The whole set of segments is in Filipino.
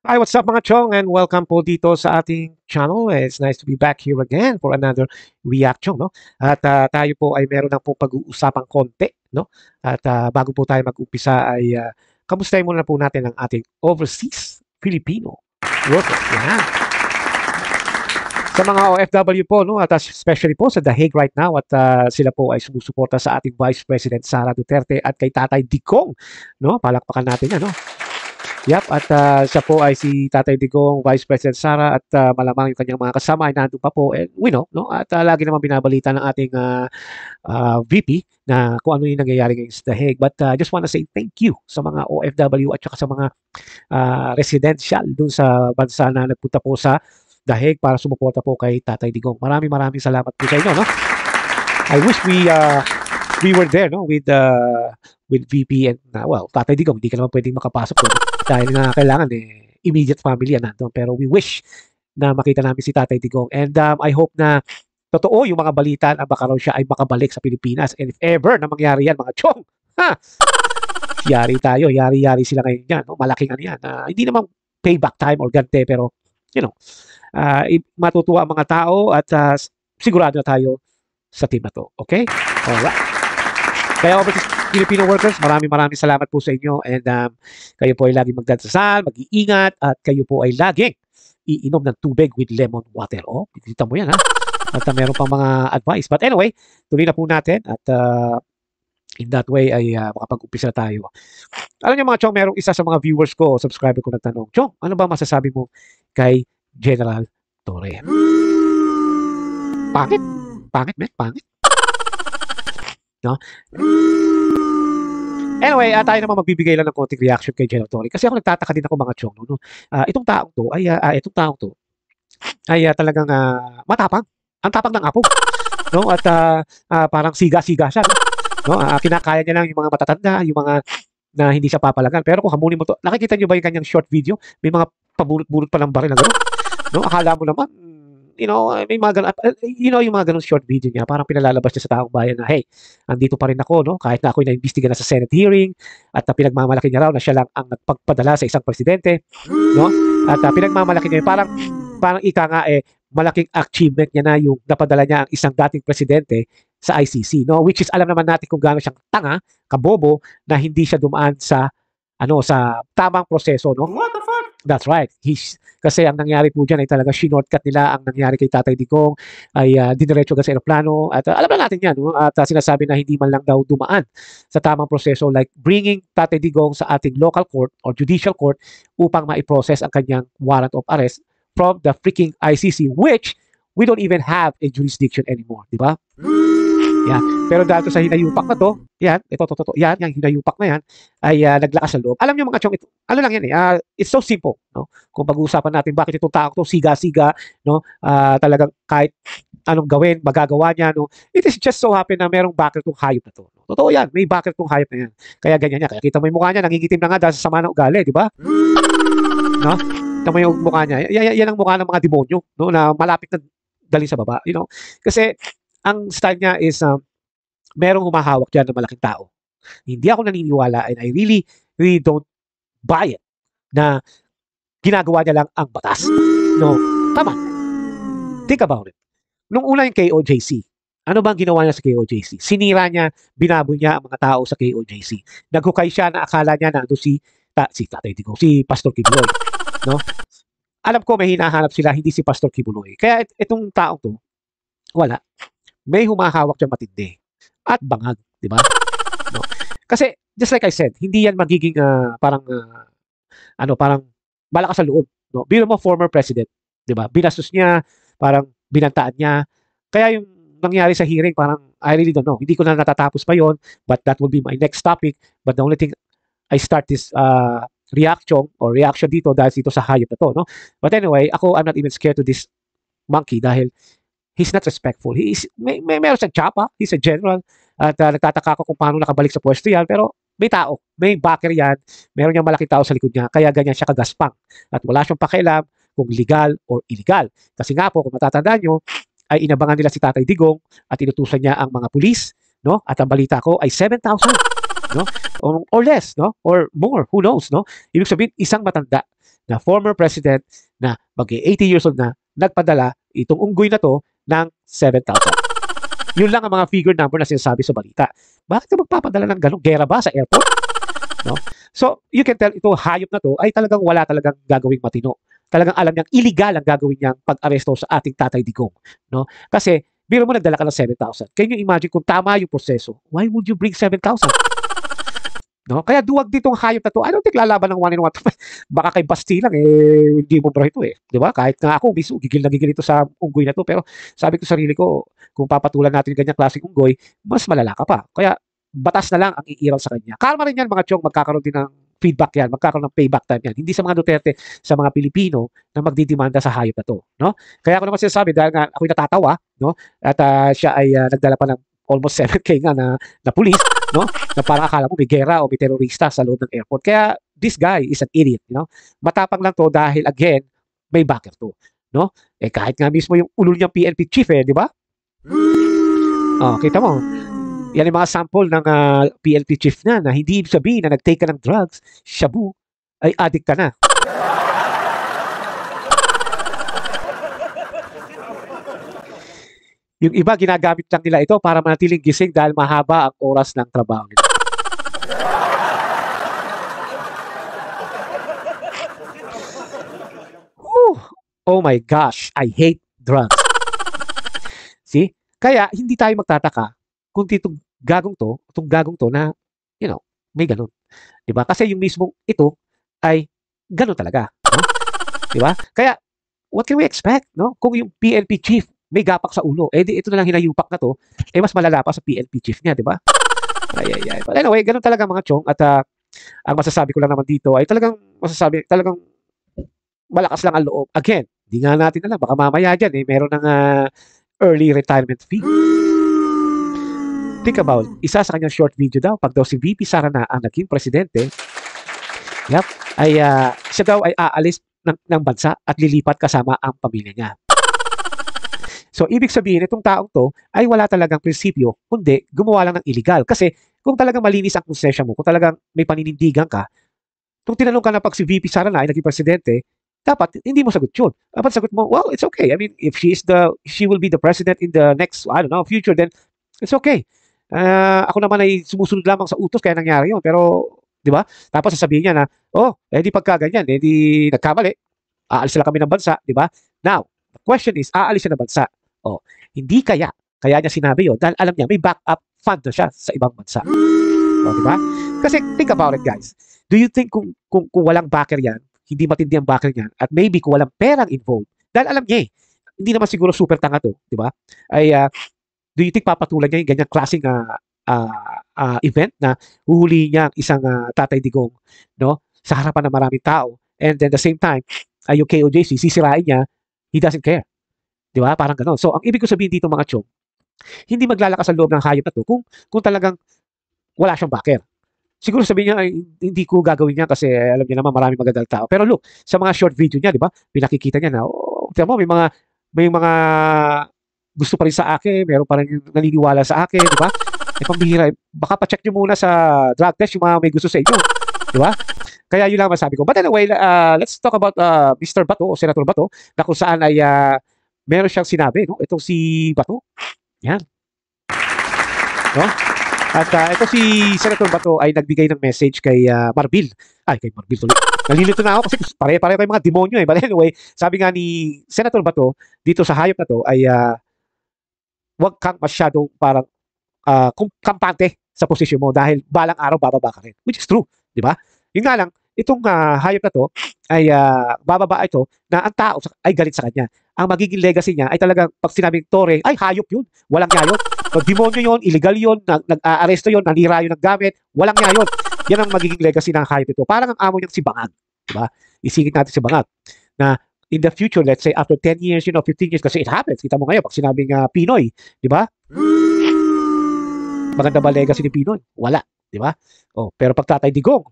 Hi, what's up mga chong and welcome po dito sa ating channel. It's nice to be back here again for another reaction, no? At tayo po ay meron ng po pag-uusapang konti, no? At bago po tayo mag-umpisa ay kamustahin muna po natin ang ating overseas Filipino workers. Yan. Sa mga OFW po, no? At especially po sa The Hague right now at sila po ay sumusuporta sa ating Vice President Sara Duterte at kay Tatay Digong, no? Palakpakan natin yan, no? Yep, at siya po ay si Tatay Digong, Vice President Sara at malamang yung kanyang mga kasama ay nandun pa po. And we know, no? At lagi naman binabalita ng ating VP na kung ano yung nangyayari ngayon sa The Hague. But I just want to say thank you sa mga OFW at saka sa mga residential dun sa bansa na nagpunta po sa The Hague para sumuporta po kay Tatay Digong. Maraming salamat po sa inyo, no? I wish we were there, no, with VP and well, Tatay Digong, hindi ka naman pwedeng makapasok doon dahil nga kailangan immediate family yan nandun. Pero we wish na makita namin si Tatay Digong and I hope na totoo yung mga balita na baka raw siya ay makabalik sa Pilipinas and if ever na mangyari yan mga chong, yari tayo, yari sila ngayon yan, no? Malaking ano yan, hindi naman payback time or gante pero you know, matutuwa ang mga tao at sigurado na tayo sa team na to, okay? Alright. Kaya overseas Filipino workers, maraming salamat po sa inyo and kayo po ay laging magdadasal, mag-iingat at kayo po ay laging iinom ng tubig with lemon water. Oh, kita mo yan ha. At meron pang mga advice. But anyway, tuloy na po natin at in that way ay makapag-umpisa na tayo. Alam niyo mga chong, merong isa sa mga viewers ko, subscriber ko nagtanong, Chong, ano ba masasabi mo kay General Torre? Pangit. Pangit, man. Pangit. No? Anyway, tayo naman magbibigay lang ng konting reaction kay General Torre. Kasi ako nagtataka din ako mga chong. No? Itong taong to ay talagang matapang. Ang tapang ng apo. No? At parang siga-siga siya. No? Kinakaya niya lang yung mga matatanda, yung mga na hindi siya papalagan. Pero kung hamunin mo to, nakikita niyo ba yung kanyang short video? May mga pabulot-bulot pa ng baril na gano'n. No? Akala mo naman, you know, may mga ganun, yung mga ganun short video niya, parang pinalalabas niya sa taong bayan na, hey, andito pa rin ako, no? Kahit na ako'y naimbestiga na sa Senate hearing, at pinagmamalaki niya raw na siya lang ang nagpagpadala sa isang presidente, no? At pinagmamalaki niya, parang ika nga, malaking achievement niya na yung napadala niya ang isang dating presidente sa ICC, no? Which is, alam naman natin kung gaano siyang tanga, kabobo, na hindi siya dumaan sa, sa tamang proseso, no? What the fuck? That's right. Kasi ang nangyari po dyan ay talaga shinortcut nila ang nangyari kay Tatay Digong ay diniretso agad sa aeroplano at alam na natin yan, no? At sinasabi na hindi man lang daw dumaan sa tamang proseso like bringing Tatay Digong sa ating local court or judicial court upang maiprocess ang kanyang warrant of arrest from the freaking ICC which we don't even have a jurisdiction anymore, di ba? Yan. Pero dahil sa hinayupak na to, yan, yan, yung hinayupak na yan, ay naglakas sa loob. Alam niyo mga chong, ano lang yan it's so simple, no? Kung pag-uusapan natin bakit itong tao to siga-siga, no? Talagang kahit anong gawin, magagawa niya, no? It is just so happen na merong backer tong hayop na to. No? Totoo yan, may backer tong hayop na yan. Kaya ganyan niya. Kaya kita mo yung mukha niya, nangingitim na nga dahil sa sama ng ugali, di ba? No? Kita mo yung mukha niya. Yan ang mukha ng mga demonyo, no? Na malapit na dali sa baba, you know? Kasi ang style niya is merong humahawak dyan ng malaking tao. Hindi ako naniniwala and I really don't buy it na ginagawa niya lang ang batas. No, tama. Think about it. Nung una yung KOJC, ano bang ginawa niya sa KOJC? Sinira niya, binaboy niya ang mga tao sa KOJC. Naghukay siya na akala niya na ando si Tatay Digong, si Pastor Kibuloy. No? Alam ko may hinahanap sila, hindi si Pastor Kibuloy. Kaya itong taong to, wala. May humahawak dyan matindi at bangag, di ba? No. Kasi just like I said, hindi yan magiging parang malakas sa loob, no? Biro mo former president, di ba? Binastos niya, parang binantaan niya. Kaya yung nangyari sa hearing, parang I really don't know. Hindi ko na natatapos pa yon, but that will be my next topic. But the only thing I start this reaction dito dahil dito sa hayop na to, no? But anyway, I'm not even scared to this monkey dahil he's not respectful. Meron siyang tsapa, he's a general, at nagtataka ako kung paano nakabalik sa pwesto yan, pero may tao, may backer yan, meron niyang malaking tao sa likod niya, kaya ganyan siya kagaspang. At wala siyang pakialam kung legal or illegal. Kasi nga po, kung matatandaan nyo, ay inabangan nila si Tatay Digong at inutusan niya ang mga pulis, no? At ang balita ko ay 7,000, no? Or less, no? Or more, who knows, no? Ibig sabihin, isang matanda na former president na mag-80 years old na, nagpadala itong unggoy na to ng 7,000. Yun lang ang mga figure number na sinasabi sa balita. Bakit ka magpapadala ng ganong gera ba sa airport? No? So, you can tell, ito hayop na to ay talagang wala talagang gagawing matino. Talagang alam niyang illegal ang gagawin niyang pag-aresto sa ating Tatay Digong. No? Kasi, biro mo nagdala ka ng 7,000. Can you imagine kung tama yung proseso? Why would you bring 7,000? No? Kaya duwag ditong hayop na to. I don't think lalaban ng 1 in 1. Baka kay Basti lang, hindi mo bro ito eh. Di ba? Kahit nga ako, mismo, gigil na gigil ito sa unggoy na to. Pero sabi ko sa sarili ko, kung papatulan natin yung ganyang klaseng unggoy, mas malala ka pa. Kaya batas na lang ang iiraw sa kanya. Karma rin yan mga chong, magkakaroon din ng feedback yan, magkakaroon ng payback time yan. Hindi sa mga Duterte, sa mga Pilipino na magdidemanda sa hayop na to. No? Kaya ako naman sinasabi, dahil nga ako'y natatawa, no? At siya ay nagdala pa ng almost 7K nga na pulis, no? Na parang akala mo may gera o may terorista sa loob ng airport. Kaya this guy is an idiot, you know? Matapang lang to dahil again, may backer to, no? Kahit nga mismo yung ulol niyang PNP chief di ba? Oh, kita mo. Yan yung mga sample ng PNP chief na hindi ibig sabihin na nag-take ka ng drugs, shabu, ay addict ka na. Yung iba, ginagamit lang nila ito para manatiling gising dahil mahaba ang oras ng trabaho nila. Oh my gosh, I hate drugs. See? Kaya, hindi tayo magtataka kung itong gagong to na, you know, may ganun. Diba? Kasi yung mismong ito ay ganun talaga. No? Diba? Kaya, what can we expect? No? Kung yung PNP chief may gapak sa ulo. Di ito na lang hinayupak na to, mas malala pa sa PNP chief niya, di ba? Ay. But anyway, ganun talaga mga chong. At ang masasabi ko lang naman dito ay talagang malakas lang ang loob. Again, di nga natin alam, baka mamaya dyan, meron ng early retirement fee. Think about, isa sa kanyang short video daw, pag daw si VP Sara na ang naging presidente, ay siya daw ay aalis ng bansa at lilipat kasama ang pamilya niya. So, ibig sabihin, itong taong to ay wala talagang prinsipyo, kundi gumawa lang ng illegal. Kasi kung talagang malinis ang konsensya mo, kung talagang may paninindigan ka, kung tinanong ka na pag si VP Sara na ay naging presidente, dapat hindi mo sagot yun. Dapat sagot mo, well, it's okay. I mean, if she will be the president in the next, I don't know, future, then it's okay. Ako naman ay sumusunod lamang sa utos kaya nangyari yun. Pero, di ba? Tapos sasabihin niya na, di pagka ganyan, di nagkamali. Aalis na kami ng bansa, di ba? Now, the question is, aalis siya ng bansa. Hindi kaya niya sinabi yun dahil alam niya may backup fund na siya sa ibang bansa. Di ba? Kasi think about it guys. Do you think kung walang backer yan, hindi matindi ang backer niyan, at maybe kung walang perang involved, dahil alam niya hindi naman siguro super tanga to, di ba? Ay, do you think papatulan niya yung ganyang klaseng event na huhuli niya ang isang Tatay Digong, no? Sa harapan ng maraming tao. And then the same time, yung KOJC, sisirain niya, he doesn't care. Di ba? Parang gano'n. So, ang ibig ko sabihin dito mga chong, hindi maglalakas ang loob ng hayop na to kung talagang wala siyang backer. Siguro sabihin niya, ay, hindi ko gagawin niya kasi alam niya naman maraming magagandang tao. Pero look, sa mga short video niya, di ba? Pinakikita niya na, tiyan mo, may mga gusto pa rin sa akin, meron pa rin naniniwala sa akin, di ba? Pambihira. Baka pa-check niyo muna sa drug test yung mga may gusto sa inyo. Di ba? Kaya yun lang masabi ko. But anyway, let's talk about Mr. Bato o Senator Bato na kung saan ay meron siyang sinabi, no? Itong si Bato. Yan. No? At ito si Senator Bato ay nagbigay ng message kay Marbil. Ay, kay Marbil tuloy. Nalilito na ako kasi pare-pareho kayo mga demonyo But anyway, sabi nga ni Senator Bato dito sa hayop na to ay wag kang masyadong parang kampante sa posisyon mo dahil balang araw bababa ka rin. Which is true, di ba? Yun nga lang, itong hayop na to ay bababa ito na ang tao ay galit sa kanya. Ang magiging legacy niya ay talagang pag sinabing Tore, ay hayop yun, walang niya yun. Demonyo yun, illegal yun, nag-aresto yun, nanira yun ng gamit, walang niya yun. Yan ang magiging legacy ng hayop ito. Parang ang amo niyang si Bangag. Diba? Isingit natin si Bangag na in the future, let's say after 10 years, 15 years, kasi it happens. Kita mo ngayon, pag sinabing Pinoy, di ba? Maganda ba legacy ni Pinoy? Wala, di ba? Pero pag Tatay Digong,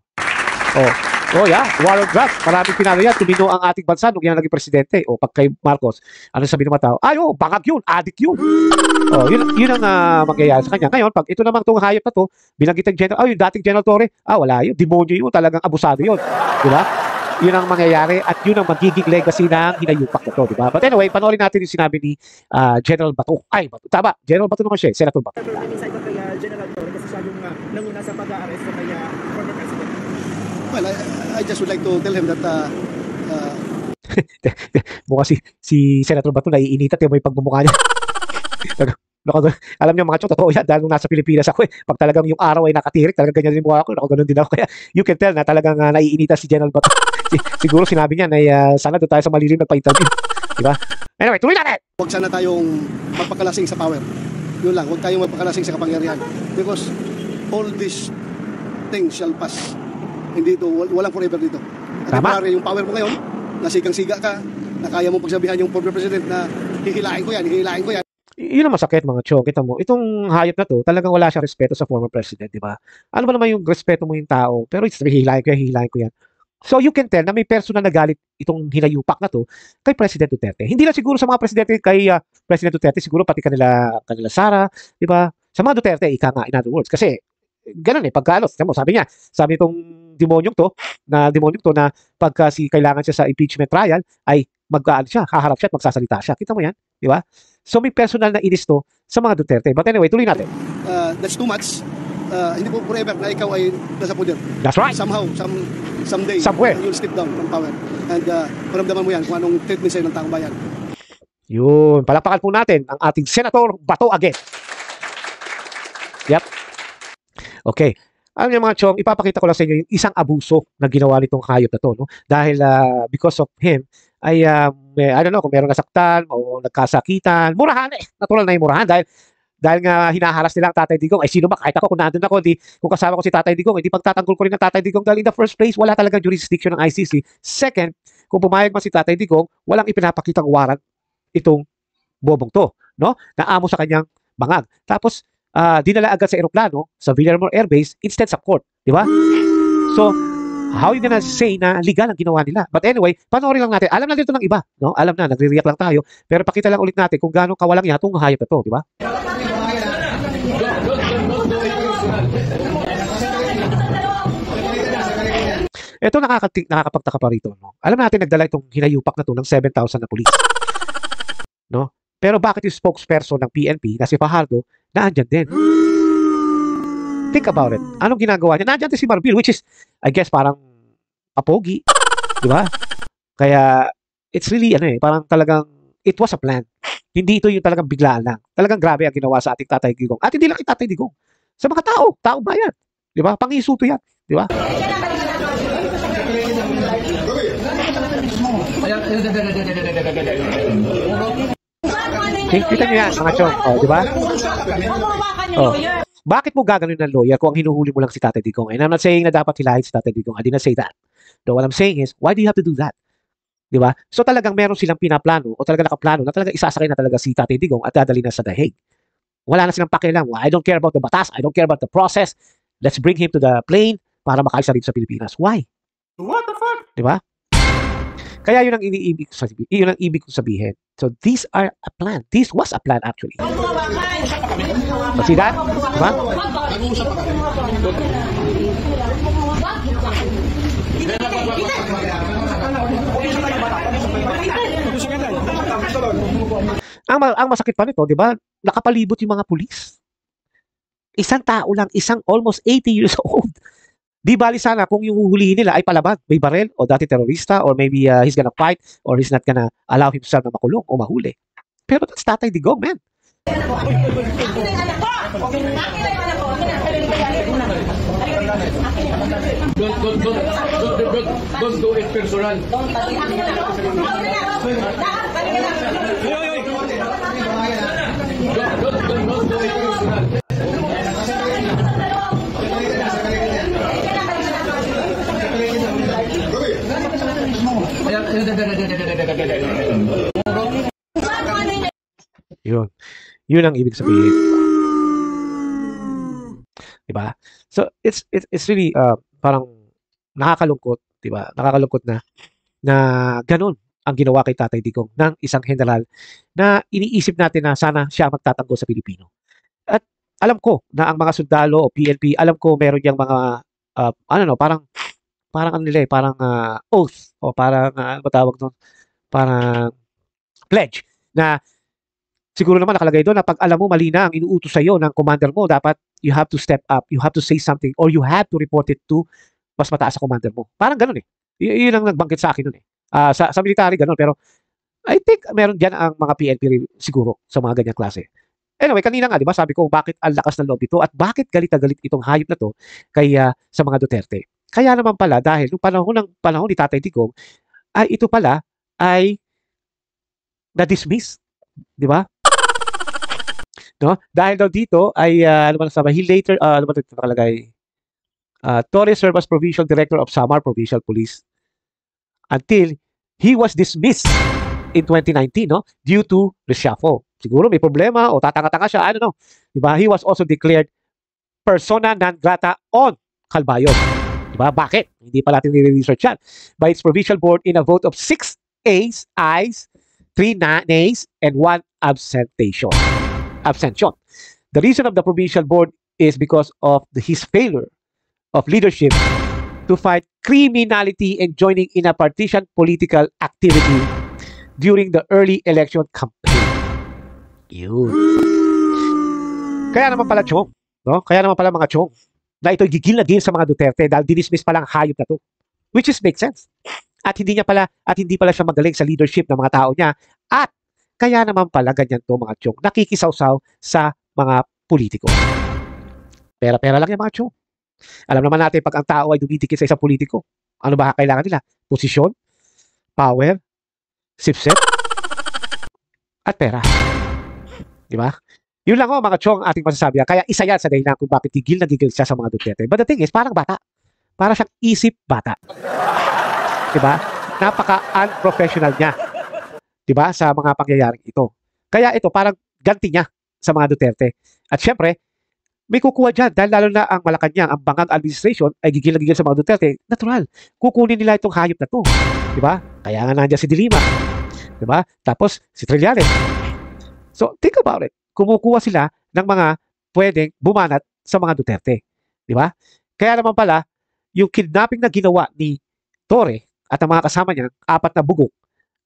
yeah, war on drugs. Maraming pinalo yan. Tumino ang ating bansa nung yan naging presidente. Pag kay Marcos, ano sabi ng mga tao? Bangag yun, adik yun. Yun ang mangyayari sa kanya. Ngayon, pag ito namang itong hayop na to, binanggitan General, yung dating General Torre, wala yun, demonyo yun, talagang abusado yun. Di ba? Yun ang mangyayari at yun ang magiging legacy ng hinayupak na to, di ba? But anyway, panoorin natin yung sinabi ni General Bato. Bato. Tama, General Bato naman siya, Senator Bato. Inside ba kaya General Torre kasi siya yung nanguna sa pag-aaresto kaya former president? Well, I just would like to tell him that mukha si Senator Bato naiinitat yung may pagmumukha niya. Alam niyo mga chong, totoo yan dahil nung nasa Pilipinas ako pag talagang yung araw ay nakatirik, talagang ganyan din mukha ako, ganun din ako. Kaya you can tell na talagang naiinitan si General Bato. Siguro sinabi niya na sana doon tayo sa malilim nagpa-interview. Diba? Anyway, tuloy natin! Huwag sana tayong magpakalasing sa power. Yun lang, huwag tayong magpakalasing sa kapangyarihan. Because all these things shall pass. Hindi ito, walang forever dito. At temporary, yung power mo ngayon, nasigang-siga ka, na kaya mong pagsabihan yung former president na hihilain ko yan. Yun ang masakit mga chong. Kita mo, itong hayop na to, talagang wala siya respeto sa former president, di ba? Ano ba naman yung respeto mo yung tao? Pero hihilain ko yan. So you can tell na may personal na galit itong hinayupak na to kay President Duterte. Hindi lang siguro sa mga presidente kay President Duterte, siguro pati kanila Sara, di ba? Sa mga Duterte, ika nga, in other words. Kasi ganun pagkalos. Sabi itong demonyong to na pagka kailangan siya sa impeachment trial ay haharap siya at magsasalita siya. Kita mo yan, di ba? So may personal na inis to sa mga Duterte. But anyway, tuloy natin. That's too much. Hindi po forever na ikaw ay nasa poder. That's right. Somehow, someday, somewhere, you'll step down from power. And maramdaman mo yan kung anong treatment sa'yo ng taong bayan. Yun. Palakpakan po natin ang ating Senator Bato again. Yep. Okay. Alam niyo mga chong, ipapakita ko lang sa inyo yung isang abuso na ginawa nitong hayop na to. No? Dahil because of him, ay I don't know kung meron nasaktan o nagkasakitan. Murahan Natural na yung murahan dahil nga hinaharas nila ang Tatay Digong. Sino ba? Kahit ako kung nandun ako, kung kasama ko si Tatay Digong, hindi pagtatanggol ko rin ng Tatay Digong dahil in the first place, wala talagang jurisdiction ng ICC. Second, kung pumayag man si Tatay Digong, walang ipinapakitang warrant itong bobong to. No? Naamo sa kanyang bangag. Tapos, dinala agad sa eroplano sa Villarmor Air Base instead sa court, di ba? So, how you gonna say na legal ang ginawa nila? But anyway, panoorin lang natin. Alam na dito ng iba, no? Alam na, nagre-react lang tayo, pero pakita lang ulit natin kung gaano kawalang niya itong hayop na to, di ba? Ito nakakapagtaka pa rito, no? Alam natin nagdala itong hinayupak na to ng 7,000 na pulis. No? Pero bakit yung spokesperson ng PNP na si Fajardo na andyan din? Think about it. Anong ginagawa niya? Nandyan din si Marbil, which is, I guess, parang apogi. Di ba? Kaya, it's really, parang talagang, it was a plan. Hindi ito yung talagang biglaan lang. Talagang grabe ang ginawa sa ating Tatay Digong. At hindi lang kay Tatay Digong. Sa mga taong bayan. Di ba? Pang-isuto yan. Di ba? Kita nyo yan, mga chong. Di ba? Bakit mo gagawin ng lawyer kung ang hinuhuli mo lang si Tatay Digong? And I'm not saying na dapat hilahin si Tatay Digong. I did not say that. No, what I'm saying is, why do you have to do that? Di ba? So talagang meron silang pinaplano o talagang nakaplano na talagang isasakay na talaga si Tatay Digong at dadali na sa The Hague. Wala na silang pakialam. I don't care about the batas. I don't care about the process. Let's bring him to the plane para makaalis na rin sa Pilipinas. Why? What the fuck? Di ba? Kaya yun ang ibig kong sabihin. So these are a plan. This was a plan actually. But see that? Diba? Ang masakit pa nito, di ba? Nakapalibot yung mga pulis. Isang tao lang, almost 80 years old. Di bali sana kung yung huhulihin nila ay palaban, may barel o dati terorista or maybe he's gonna fight or he's not gonna allow himself na makulong o mahuli. Pero that's Tatay Digong, man. Don't do it personal. Don't do it personal. Yun. Yun ang ibig sabihin. Diba? So, it's really, parang nakakalungkot, diba? Nakakalungkot na ganun ang ginawa kay Tatay Digong ng isang general na iniisip natin na sana siya magtatanggol sa Pilipino. At alam ko na ang mga sundalo o PNP, alam ko meron yang mga, parang ano nila parang oath o parang, ano ba tawag doon? Parang pledge na siguro naman nakalagay doon na pag alam mo mali na ang inuutos sa'yo ng commander mo, dapat you have to step up, you have to say something, or you have to report it to mas mataas sa commander mo. Parang ganun eh. Yun ang nagbanggit sa akin nun eh. Sa military ganun, pero I think meron dyan ang mga PNP siguro sa mga ganyang klase. Anyway, kanina nga, di ba, sabi ko bakit ang lakas ng loob ito at bakit galit na galit itong hayop na to kaya sa mga Duterte. Kaya naman pala dahil nung panahon ni Tatay Digong ay ito pala ay na-dismiss, di ba? No? Dahil daw dito ay ano ba nasabi, he later ano ba dito nakalagay? Torres served as Provincial Director of Samar Provincial Police until he was dismissed in 2019, no? Due to reshuffle. Siguro may problema o tatanga-tanga siya, I don't know. Diba? He was also declared persona non grata on Calbayog. Diba? Bakit? Hindi pa natin nire-research yan. By its provincial board in a vote of 6 ayes, 3 nays, and 1 abstention. The reason of the provincial board is because of his failure of leadership to fight criminality and joining in a partisan political activity during the early election campaign. Yun. Kaya naman pala, Chong, no? Kaya naman pala mga Chong, na ito'y gigil na gigil sa mga Duterte dahil dinismiss pa lang hayop na to. Which is makes sense. At hindi pala siya magaling sa leadership ng mga tao niya. At kaya naman pala ganyan to mga Chong, nakikisawsaw sa mga politiko. Pera-pera lang yung mga Chong. Alam naman natin pag ang tao ay dumidikit sa isang politiko, ano ba kailangan nila? Posisyon, power, sipsip, at pera. Di ba? Yun lang mga Chong ating masasabi. Kaya isa yan sa dahilan kung bakit gigil na gigil siya sa mga Duterte. But the thing is, parang bata. Para siyang isip bata. Di ba? Napaka-unprofessional niya. Di ba? Sa mga pangyayaring ito. Kaya ito, parang ganti niya sa mga Duterte. At syempre, may kukuha dyan dahil lalo na ang Malacanang, ang Bangag administration ay gigil na gigil sa mga Duterte. Natural. Kukunin nila itong hayop na to. Di ba? Kaya nga nandiyan si Dilima. Di ba? Tapos si Trillanes. So, think about it. Kumukuha sila ng mga pwedeng bumanat sa mga Duterte. Di ba? Kaya naman pala, yung kidnapping na ginawa ni Torre at ang mga kasama niya, 4 na bugok,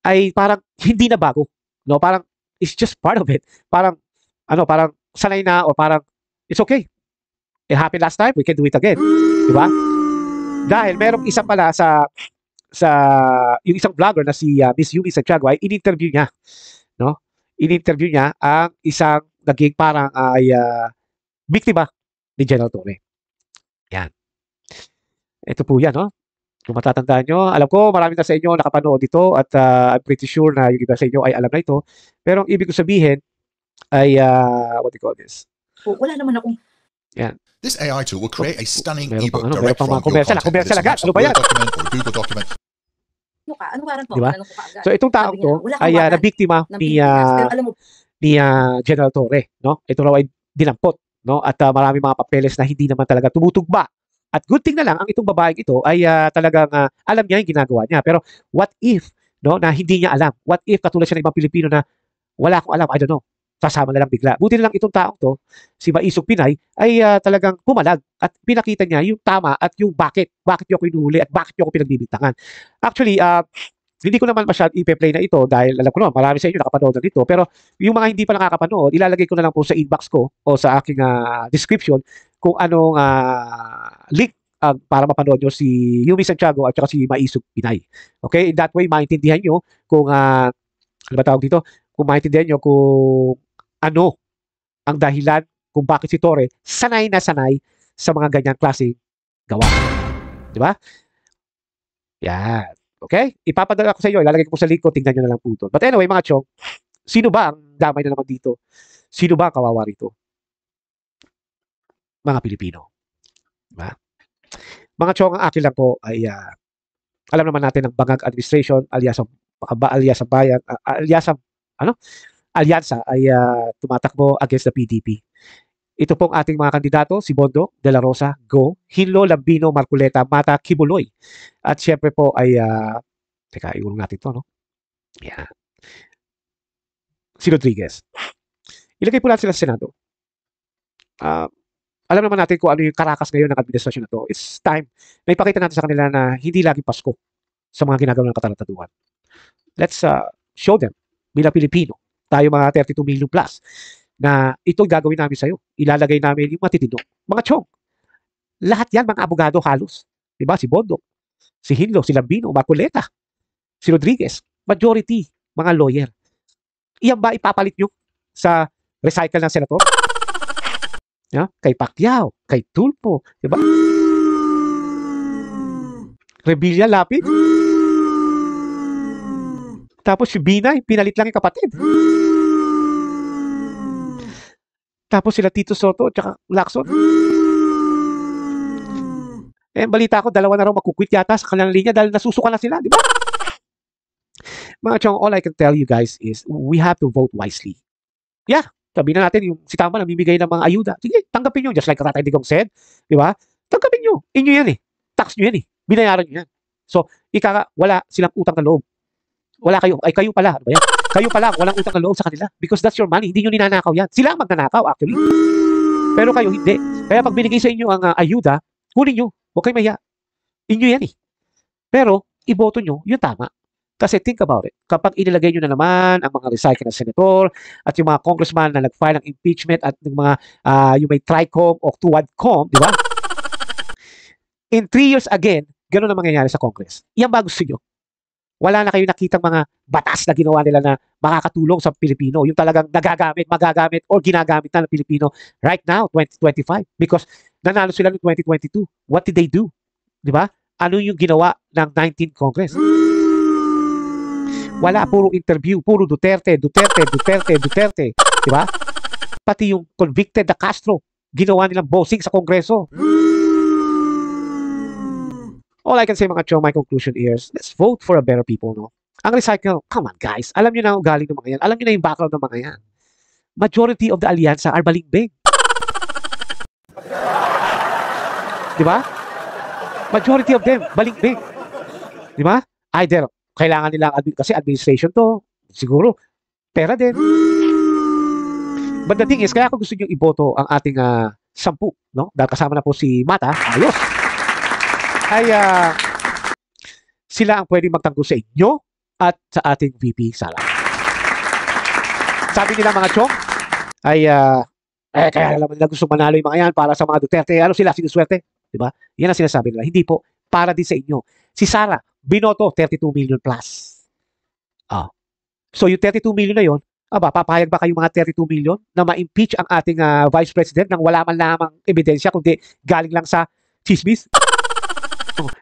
ay parang hindi na bago. No? Parang, it's just part of it. Parang sanay na or parang, it's okay. It happened last time, we can do it again. Di ba? Dahil merong isa pala sa yung isang vlogger na si Miss Yumi Santiago ay in-interview niya. No? In-interview niya ang isang naging parang ay biktima ni General Torre. Yan. Ito po yan, no? Kung matatandaan nyo, alam ko marami na sa inyo nakapanood dito at I'm pretty sure na yung iba sa inyo ay alam na ito. Pero ang ibig ko sabihin ay, what do you call this? Wala naman akong... Yan. This AI tool will create a stunning Meron ebook pang direct from your content. commercial agad. It's Ano ba yan? Word document or Google document. Ano warrant mo? Diba? Ano ko kaagad? So itong taong Sabi niya, to wala ay kang warrant nabiktima ng ni Pilipinas. Pero alam mo, General Torre, no? Ito raw ay dinampot, no? At marami mga papeles na hindi naman talaga tumutugma. At good thing na lang ang itong babaeng ito ay talagang alam niya yung ginagawa niya. Pero what if, no, na hindi niya alam? What if katulad siya ng ibang Pilipino na wala akong alam, I don't know. Sasama na lang bigla. Buti na lang itong taong to, si Maisog Pinay, ay talagang pumalag at pinakita niya yung tama at yung bakit niyo ako inuhuli at bakit niyo ako pinagbibintangan. Actually, hindi ko naman masyadong ipe-play na ito dahil alam ko naman, marami sa inyo nakapanood na dito. Pero yung mga hindi pa nakakapanood, ilalagay ko na lang po sa inbox ko o sa aking description kung anong link para mapanood nyo si Yumi Santiago at saka si Maisog Pinay. Okay? In that way, maintindihan nyo kung, ano ba tawag dito? Kung maintindihan nyo kung ano ang dahilan kung bakit si Torre sanay na sanay sa mga ganyang klaseng gawa. Di ba? Yan. Okay? Ipapadala ko sa inyo. Ilalagay ko po sa link ko. Tingnan nyo na lang po ito. But anyway, mga chong, sino ba ang damay na naman dito? Sino ba ang kawawa rito? Mga Pilipino. Diba? Mga chong, ang akin lang po ay alam naman natin ang Bangag administration alias ang bayan, alyansa ay tumatakbo against the PDP. Ito pong ating mga kandidato, si Bondo De La Rosa, Go, Hinlo, Lambino, Marcoleta, Mata, Kibuloy. At syempre po ay, teka, iulong natin to, no? Yeah. Si Rodriguez. Ilagay po natin sila sa Senado. Alam naman natin kung ano yung karakas ngayon ng administrasyon na to. It's time na ipakita natin sa kanila na hindi lagi Pasko sa mga ginagawa ng katarataduhan. Let's show them, bilang Pilipino, tayo mga 32 million plus, na ito gagawin namin sa'yo. Ilalagay namin yung matitino. Mga chong, lahat yan mga abogado halos. Diba? Si Bondo, si Hinlo, si Lambino, Marcoleta, si Rodriguez, majority, mga lawyer. Iyan ba ipapalit nyo sa recycle ng senator? Kay Pacquiao, kay Tulfo, diba? Revilla Lapid. Tapos si Binay, pinalit lang yung kapatid. Tapos sila Tito Soto at saka Lacson. Balita ko, dalawa na raw makukwit yata sa kanilang linya dahil nasusuka na sila, di ba? Mga chong, all I can tell you guys is we have to vote wisely. Yeah, sabihin na natin, yung si Tama namimigay ng mga ayuda. Sige, tanggapin nyo, just like Tatay Digong said, di ba? Tanggapin nyo. Inyo yan eh. Tax nyo yan eh. Binayaran nyo yan. So, wala silang utang na loob. Wala kayo. Ay, kayo pala. Ano ba yan? Kayo pala, walang utang na loob sa kanila. Because that's your money. Hindi nyo ninanakaw yan. Sila ang magnanakaw, actually. Pero kayo, hindi. Kaya pag binigay sa inyo ang ayuda, kunin nyo. Huwag kayo maya. Inyo yan eh. Pero, iboto nyo, yun tama. Kasi think about it. Kapag inilagay nyo na naman ang mga recycle na senator at yung mga congressman na nag-file ng impeachment at yung mga yung may TRICOM o TUWADCOM, di ba? In 3 years again, gano'n ang mangyayari sa Congress. Yan ba gusto nyo? Wala na kayo nakitang mga batas na ginawa nila na makakatulong sa Pilipino. Yung talagang magagamit, or ginagamit na ng Pilipino right now, 2025. Because nanalo sila noong 2022. What did they do? Di ba? Ano yung ginawa ng 19th Congress? Wala, puro interview, puro Duterte. Di ba? Pati yung convicted na Castro, ginawa nilang bossing sa Kongreso. All I can say, mga chong, my conclusion is, let's vote for a better people, no? Ang recycle, come on guys, alam nyo na ang galing ng mga yan. Alam nyo na yung background ng mga yan. Majority of the alyansa are balimbing. Di ba? Majority of them, balimbing. Di ba? Either kailangan nilang, kasi administration to, siguro, pera din. But the thing is, kaya ako gusto nyo iboto ang ating 10, no? Dahil kasama na po si Mata, ayos. Ay, sila ang pwedeng magtanggol sa inyo at sa ating VP Sara. Sabi nila mga chong, ay, kaya naman nila gusto manalo yung mga yan para sa mga Duterte. Ano sila, sinuswerte? Diba? Yan ang sinasabi nila. Hindi po, para din sa inyo. Si Sara, binoto 32 million plus. So yung 32 million na yon, papayag ba kayo mga 32 million na ma-impeach ang ating Vice President nang wala man lamang ebidensya kundi galing lang sa chismis?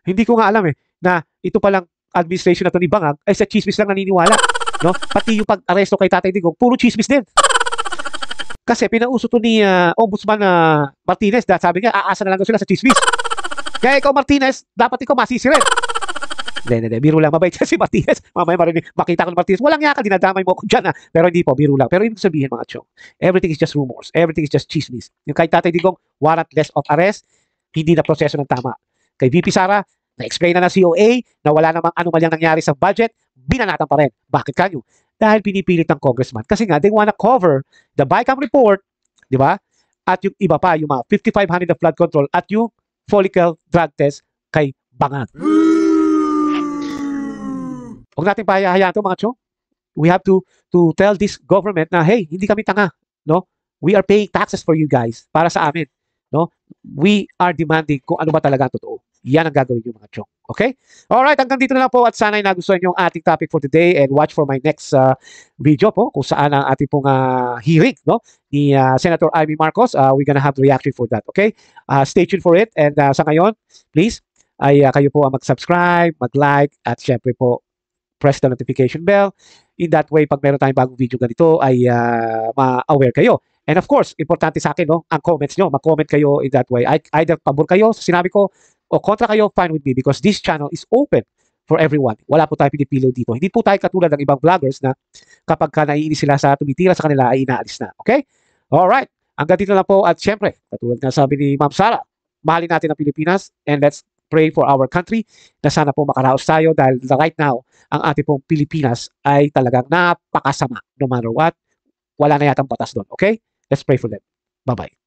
Hindi ko nga alam na ito palang administration na to ni Bangag ay sa chismis lang naniniwala. No? Pati yung pag-aresto kay Tatay Digong, puro chismis din. Kasi pinauso to ni Ombudsman Martinez dahil sabi niya, aasa na lang sila sa chismis. Kaya ikaw, Martinez, dapat ikaw masisi rin. Hindi, biro lang. Mabait siya si Martinez. Mamaya makita ko ni Martinez. Walang yaka, dinadamay mo ako dyan. Pero hindi po, biro lang. Pero ibig sabihin mga chong, everything is just rumors. Everything is just chismis. Yung kay Tatay Digong, warrantless of arrest, hindi na proseso ng tama. Kay VP Sara, na-explain na ng COA na wala namang anomalyang nangyari sa budget, binanatan pa rin. Bakit kanyo? Dahil pinipilit ng congressman. Kasi nga, they wanna cover the BICAM report, di ba? At yung iba pa, yung mga 5,500 na flood control at yung follicle drug test kay Bangag. Huwag natin pahayaan ito mga chong. We have to tell this government na, hey, hindi kami tanga. No? We are paying taxes for you guys para sa amin. No? We are demanding kung ano ba talaga ang totoo. Yan ang gagawin nyo mga chong. Okay? Alright, hanggang dito na lang po at sana'y nagustuhan nyo ang ating topic for today and watch for my next video po kung saan ang ating pong hearing no? Ni Senator Amy Marcos. We're gonna have the reaction for that. Okay? Stay tuned for it and sa ngayon, please, ay kayo po ang mag-subscribe, mag-like at syempre po press the notification bell. In that way, pag meron tayong bagong video ganito, ay ma-aware kayo. And of course, importante sa akin, no, ang comments nyo. Mag-comment kayo in that way. Either pabor kayo sa sinabi ko o kontra kayo, fine with me because this channel is open for everyone. Wala po tayo pinipili dito. Hindi po tayo katulad ng ibang vloggers na kapag ka naiinis sila sa tumitira sa kanila ay inaalis na. Okay? Alright. Hanggang dito lang po at syempre, katulad na sabi ni Ma'am Sara, mahalin natin ang Pilipinas and let's pray for our country na sana po makaraos tayo dahil right now, ang ating pong Pilipinas ay talagang napakasama no matter what. Wala na yatang batas doon. Okay? Let's pray for them. Bye-bye.